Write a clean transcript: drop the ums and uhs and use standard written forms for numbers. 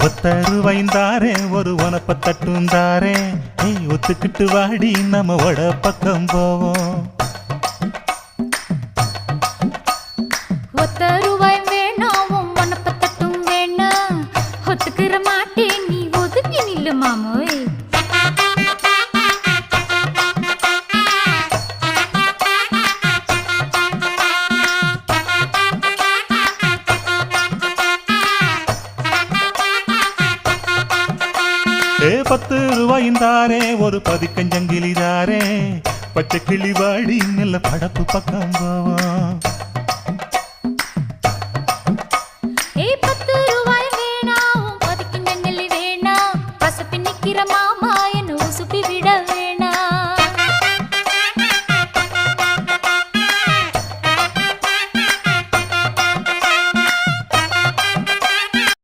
ஒத்தருவாய்ந்தாரே ஒரு உனப்ப தட்டுந்தாரே ஒத்துக்கிட்டு வாடி நம்ம வட பக்கம் போவோம். ஒத்தருவாய் வேணாம் உனப்ப தட்டும் வேணா ஒத்துக்கிற மாட்டேன் நீ ஒதுங்கி நில்லு மாமோய். ₹10 ஒரு பதிக்கஞ்சங்கிலிதாரே பச்சை கிளி வாடி நல்ல படப்பு பக்கம் போவோம்.